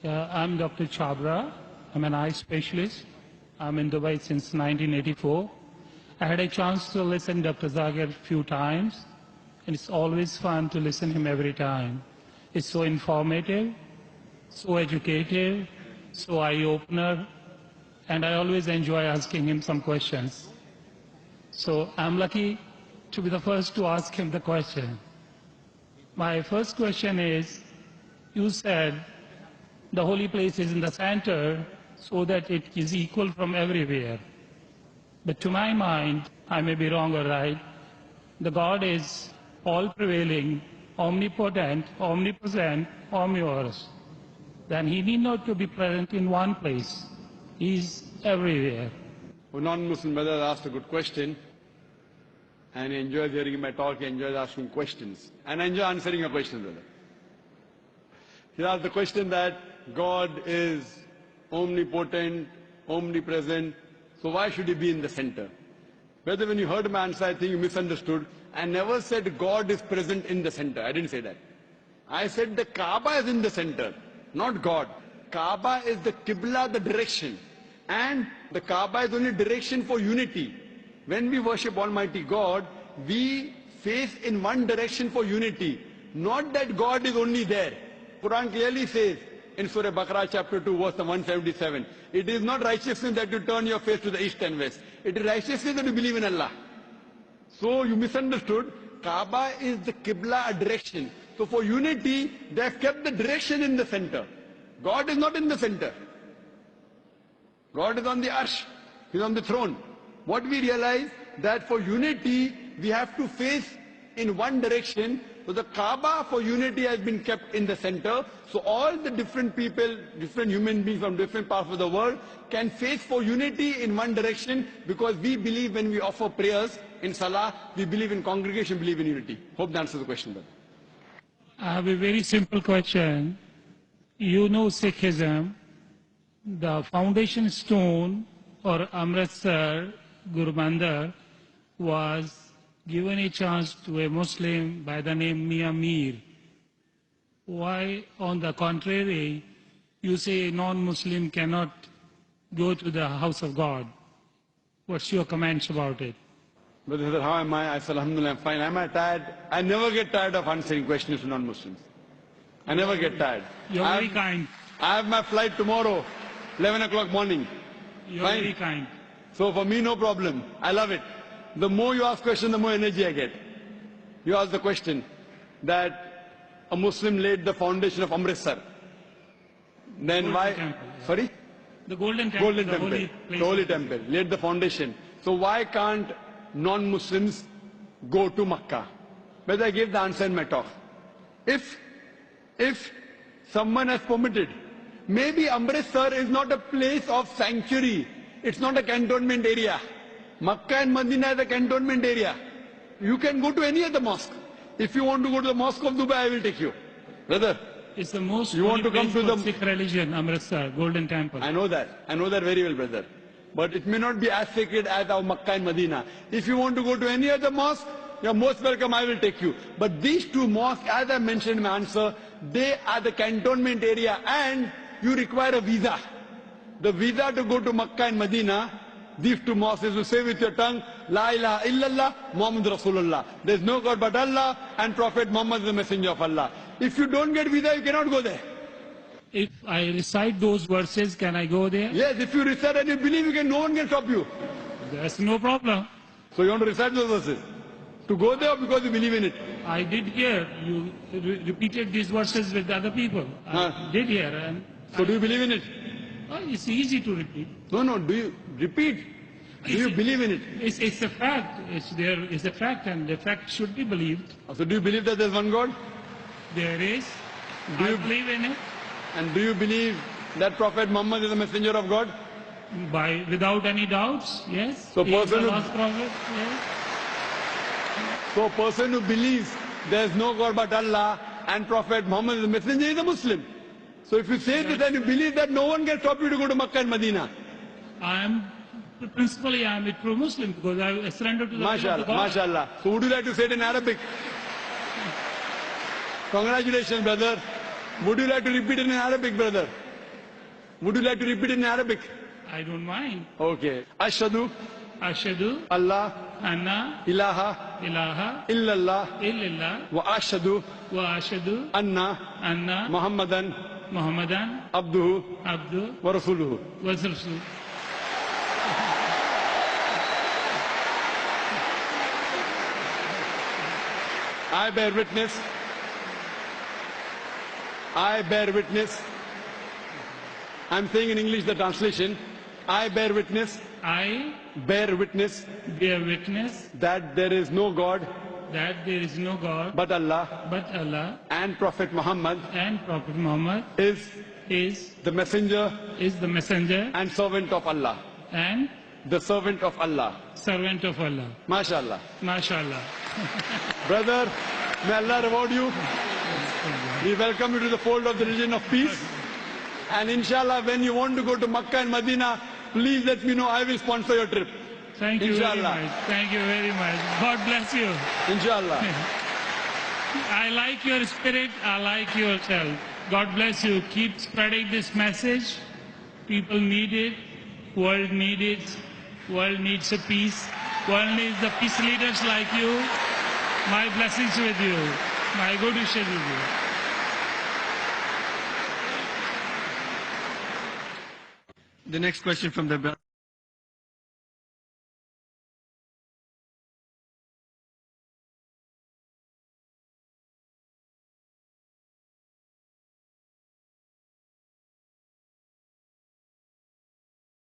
I'm Dr. Chabra. I'm an eye specialist. I'm in Dubai since 1984. I had a chance to listen to Dr. Zagir a few times, and it's always fun to listen to him every time. It's so informative, so educative, so eye-opener, and I always enjoy asking him some questions. So I'm lucky to be the first to ask him the question. My first question is, you said the holy place is in the center so that it is equal from everywhere. But to my mind, I may be wrong or right, the God is all-prevailing, omnipotent, omnipresent, omnivorous. Then he need not to be present in one place. He is everywhere. A non-Muslim brother asked a good question, and he enjoys hearing my talk, he enjoys asking questions, and I enjoy answering your question, brother. He asked the question that God is omnipotent, omnipresent, so why should he be in the center? Brother, when you heard my answer, I think you misunderstood. I never said God is present in the center. I didn't say that. I said the Kaaba is in the center, not God. Kaaba is the Qibla, the direction. And the Kaaba is only direction for unity. When we worship Almighty God, we face in one direction for unity. Not that God is only there. Quran clearly says in Surah Baqarah chapter 2 verse 177, it is not righteousness that you turn your face to the east and west. It is righteousness that you believe in Allah. So you misunderstood. Kaaba is the Qibla, a direction. So for unity, they have kept the direction in the center. God is not in the center. God is on the arsh. He is on the throne. What we realize that for unity, we have to face in one direction. So the Kaaba for unity has been kept in the center. So all the different people, different human beings from different parts of the world can face for unity in one direction, because we believe when we offer prayers in Salah, we believe in congregation, believe in unity. Hope that answers the question, brother. I have a very simple question. You know Sikhism, the foundation stone for Amritsar Guru Mandir was given a chance to a Muslim by the name Mia Mir. Why, on the contrary, you say a non-Muslim cannot go to the house of God? What's your comments about it? Brother, how am I? I said, Alhamdulillah, I'm fine. Am I tired? I never get tired of answering questions to non-Muslims. I never get tired. You're very kind. I have my flight tomorrow, 11 o'clock morning. You're very kind. So for me, no problem. I love it. The more you ask questions, the more energy I get. You ask the question that a Muslim laid the foundation of Amritsar. Then why? Temple, yeah. Sorry? The Golden Temple. Golden Temple. The Holy Temple. Laid the foundation. So why can't non-Muslims go to Makkah? But I gave the answer in my talk. If someone has permitted, maybe Amritsar is not a place of sanctuary. It's not a cantonment area. Makkah and Medina is a cantonment area. You can go to any other mosque. If you want to go to the mosque of Dubai, I will take you. Brother, it's the most you want to come to the Sikh religion, Amritsar, Golden Temple. I know that. I know that very well, brother. But it may not be as sacred as our Makkah and Medina. If you want to go to any other mosque, you're most welcome, I will take you. But these two mosques, as I mentioned in my answer, they are the cantonment area, and you require a visa. The visa to go to Makkah and Medina, these two mosques, is to say with your tongue, La ilaha illallah, Muhammad Rasulullah. There is no God but Allah, and Prophet Muhammad is the messenger of Allah. If you don't get visa, you cannot go there. If I recite those verses, can I go there? Yes, if you recite and you believe, no one can stop you. There's no problem. So you want to recite those verses? To go there, or because you believe in it? I did hear you repeated these verses with other people. I did hear. And so do you believe in it? It's easy to repeat. No, do you repeat? Do you believe in it? It's a fact. It's a fact, and the fact should be believed. So do you believe that there's one God? There is. I believe in it. And do you believe that Prophet Muhammad is a messenger of God? Without any doubts, yes. So He is the last prophet, yes. So a person who believes there is no God but Allah and Prophet Muhammad is a messenger is a Muslim. So if you say this and you believe that, no one can stop you to go to Makkah and Medina. Principally I am a true Muslim because I surrender to the will of God. MashaAllah. So would you like to say it in Arabic? Congratulations, brother. Would you like to repeat it in Arabic, brother? Would you like to repeat in Arabic? I don't mind. Okay. Ashhadu Ashhadu Allah anna ilaha ilaha illallah illallah wa ashhadu wa ashhadu anna anna Muhammadan Muhammadan abduhu abdu wa rasuluhu. wa rasul. I bear witness. I bear witness. I'm saying in English the translation. I bear witness. I Bear witness bear witness that there is no God that there is no God but Allah, but Allah, and Prophet Muhammad and Prophet Muhammad is is the messenger the messenger and servant of Allah. and The servant of Allah. servant of Allah. MashaAllah. MashaAllah. Brother, may Allah reward you. We welcome you to the fold of the religion of peace. And inshallah, when you want to go to Makkah and Medina, please let me know. I will sponsor your trip. Thank you very Inshallah. much. Thank you very much. God bless you. Inshallah. I like your spirit. I like yourself. God bless you. Keep spreading this message. People need it. World needs it. World needs a peace. World needs the peace leaders like you. My blessings with you. My good wishes with you. The next question from the brother.